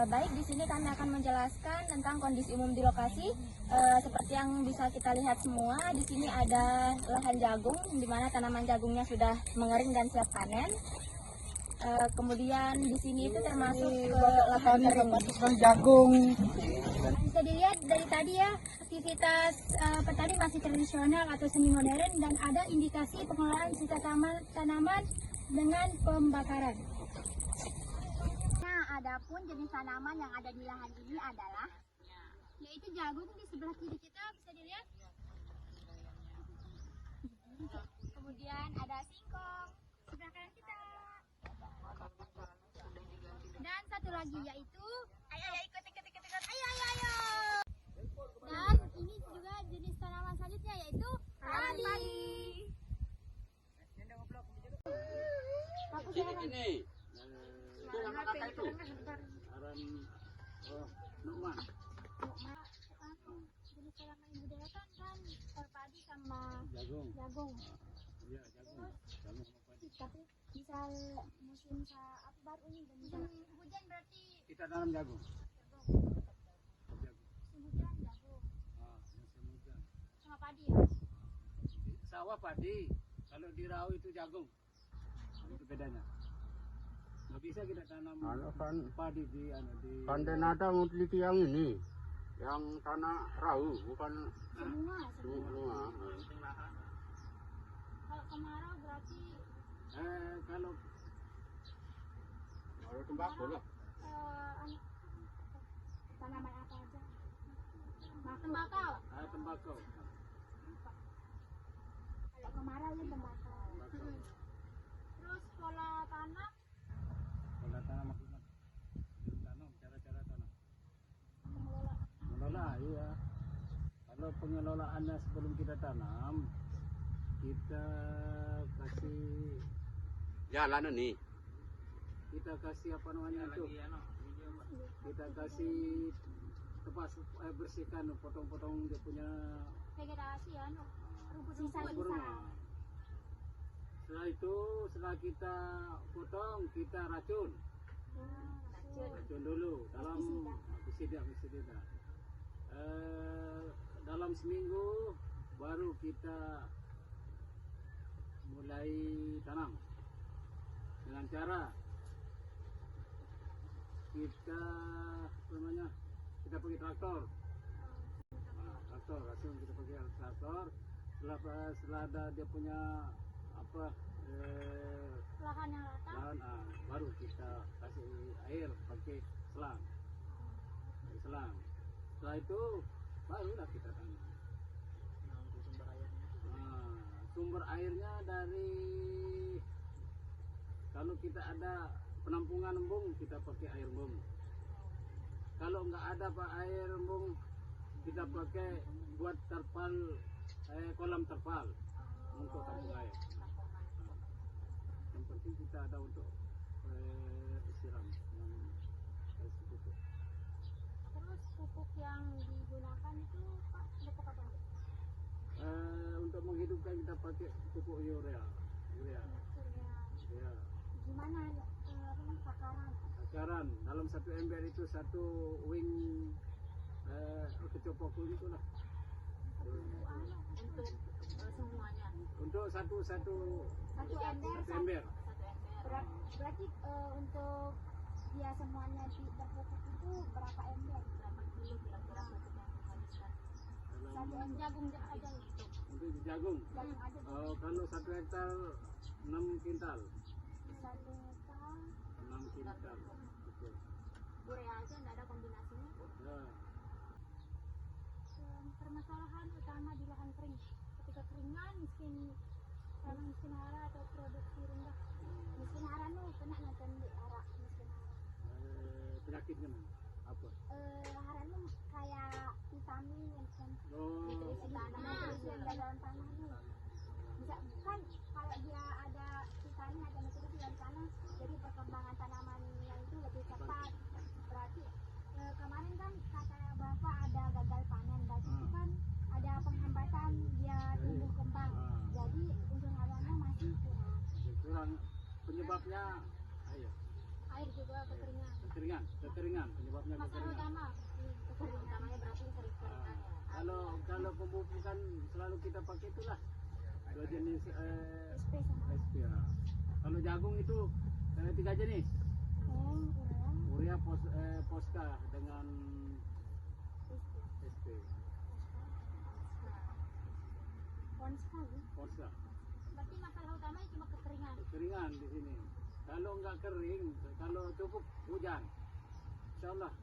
Baik, di sini kami akan menjelaskan tentang kondisi umum di lokasi. Seperti yang bisa kita lihat semua, di sini ada lahan jagung, di mana tanaman jagungnya sudah mengering dan siap panen. Kemudian di sini itu termasuk lahan kering. Jagung. Bisa dilihat dari tadi ya, aktivitas petani masih tradisional atau semi modern dan ada indikasi pengelolaan sisa tanaman dengan pembakaran. Adapun jenis tanaman yang ada di lahan ini adalah yaitu jagung di sebelah kiri kita bisa dilihat. Kemudian ada singkong sebelah kanan kita. Dan satu lagi yaitu ayo ikut. Ayo. Dan ini juga jenis tanaman selanjutnya yaitu padi. Ini itu Jenis tanaman budaya kan padi sama jagung. Iya, jagung. Tapi misal musim apa baru ini dan misal hujan berarti Kita tanam jagung. musim hujan jagung Musim hujan. sama padi ya. Sawah padi, kalau di rawa itu jagung. Itu bedanya. Nggak bisa kita tanam padi di Pandai nada mau teliti yang ini, yang tanah rahu, bukan Semua. semua. Kalau kemarau berarti kalau Tembakau lah. tanaman apa aja? Tembakau. tembakau. Kalau kemarau ya tembakau. Terus pola tanam Kalau tanam maksudnya tanam, cara-cara tanam. pengelolaan. Iya. Kalau pengelolaannya sebelum kita tanam, kita kasih Jalan nih. kita kasih apa namanya itu? Kita kasih tepas bersihkan, potong-potong dia punya Vegetasi ya, sisa. Setelah itu, setelah kita potong, kita racun dulu dalam pesida. Dalam seminggu baru kita mulai tanam dengan cara kita kita pakai traktor. Langsung kita pakai traktor. Setelah ada dia punya lahan yang rata. Baru kita kasih air pakai selang. Setelah itu barulah kita tanam. Sumber airnya dari, kalau kita ada penampungan embung, kita pakai air embung. Kalau nggak ada air embung, kita pakai buat terpal, kolam terpal untuk tampung air. Yang penting kita ada untuk siram. Terus pupuk yang digunakan itu Pak, pupuk apa? Untuk menghidupkan kita pakai pupuk urea. Ya. Gimana takaran? Takaran dalam satu ember itu satu wing kecopok itu lah. Untuk semuanya. Untuk satu ember. Berarti untuk dia semuanya berpupuk itu berapa ember? Berapa kilo kira-kira satu ember jagung aja untuk jagung aja. Kalau 1 hektar 6 kintal. 1 hektar 6 kintal. Betul. urea aja nggak ada kombinasinya. Ya. Permasalahan utama di lahan kering ketika keringan miskin hara atau produksi rendah. Miskin hara nu kena nonton di arah miskin hara. Penyakitnya mana? Apa? Hara nu kayak vitamin yang Oh. nutrisi yang dalam tanah nu. Bisa kan kalau dia ada vitamin atau nutrisi dalam tanah, jadi perkembangan tanamannya itu lebih cepat. Berarti kemarin kan kata Bapak ada gagal panen, berarti itu kan ada penghambatan dia tumbuh kembang. Jadi unsur haranya masih Kurang. Penyebabnya air juga kekeringan. Kekeringan penyebabnya Masalah kekeringan. utama kekeringan utamanya berarti sering kekeringan ya. Kalau pemupukan selalu kita pakai itulah 2 jenis SP sama SP. Kalau jagung itu 3 jenis. Urea Posca dengan SP. Posca. Berarti masalah utamanya cuma kekeringan. Kekeringan di sini. Kalau nggak kering, kalau cukup hujan, insya Allah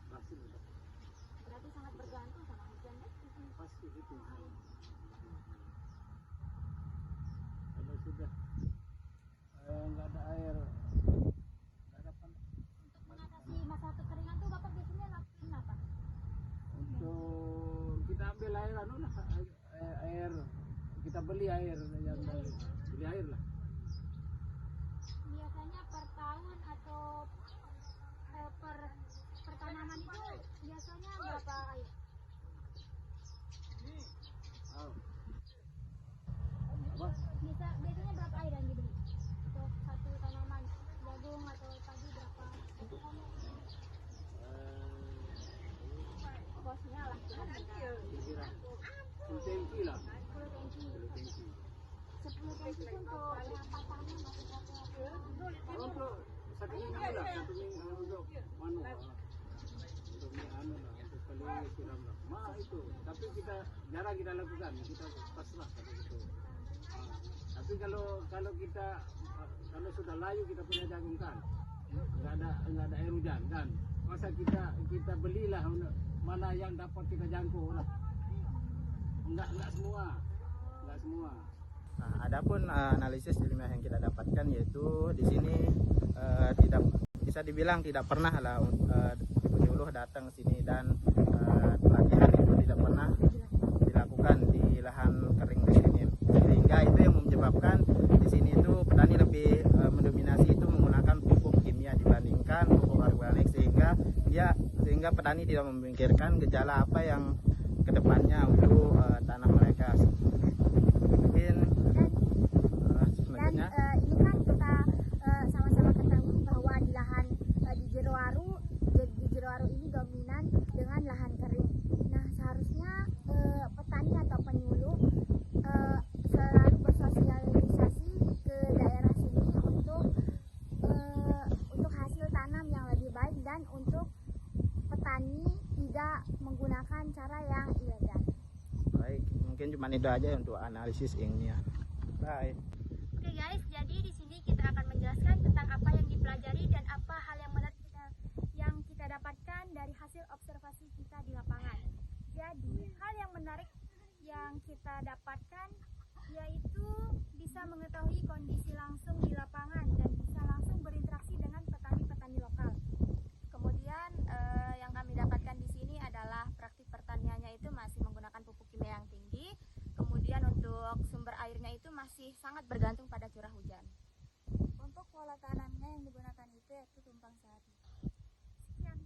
berhasil. Berarti sangat bergantung sama hujan ya. Pasti itu. Kalau sudah nggak ada air, nggak ada panas. Untuk mengatasi masalah kekeringan tuh Bapak biasanya lakuin apa? Untuk kita ambil air air kita beli air yang beli air lah. Biasanya per tahun atau per tanaman itu biasanya berapa air? Biasanya berapa air yang dibeli untuk satu tanaman jagung atau padi berapa? Bosnya lah. Kira-kira 10 tangki lah. 10 tangki. 10 tangki. 10 tangki itu untuk berapa tanam maksudnya? Untuk 1 minggu lah, 1 minggu untuk manu lah. Untuk anu lah, untuk kali siram lah. Itu. Tapi kita jarang kita lakukan, kita pasrah kalau gitu. Tapi kalau kita kalau sudah layu kita punya jagung kan, nggak ada air hujan kan, masa kita belilah mana yang dapat kita jangkau lah. Enggak semua. Nah, adapun analisis ilmiah yang kita dapatkan yaitu di sini tidak bisa dibilang tidak pernah lah penyuluh datang ke sini dan pelatihan itu tidak pernah dilakukan di lahan kering di sini, sehingga itu yang menyebabkan di sini itu petani lebih mendominasi itu menggunakan pupuk kimia dibandingkan pupuk organik, sehingga petani tidak memikirkan gejala apa yang kedepannya untuk tanah mereka. Mungkin selanjutnya Ini kan kita sama-sama ketahui bahwa di lahan di Jerowaru ini dominan dengan lahan kering. Nah, seharusnya petani atau penyuluh selalu bersosialisasi ke daerah sini untuk hasil tanam yang lebih baik dan untuk petani tidak menggunakan cara yang ilegal. baik, mungkin cuma itu aja untuk analisis ilmiah. Bye. Oke guys, jadi di sini kita akan menjelaskan tentang apa yang dipelajari dan apa hal yang menarik yang kita dapatkan dari hasil observasi kita di lapangan. Jadi hal yang menarik yang kita dapatkan yaitu bisa mengetahui kondisi langsung di lapangan dan bisa langsung berinteraksi dengan petani-petani lokal. Kemudian yang kami dapatkan di sini adalah praktik pertaniannya itu masih menggunakan pupuk kimia yang tinggi. Kemudian untuk sumber airnya itu masih sangat bergantung pada curah hujan. Untuk pola tanamnya yang digunakan itu yaitu tumpang sari. Sekian.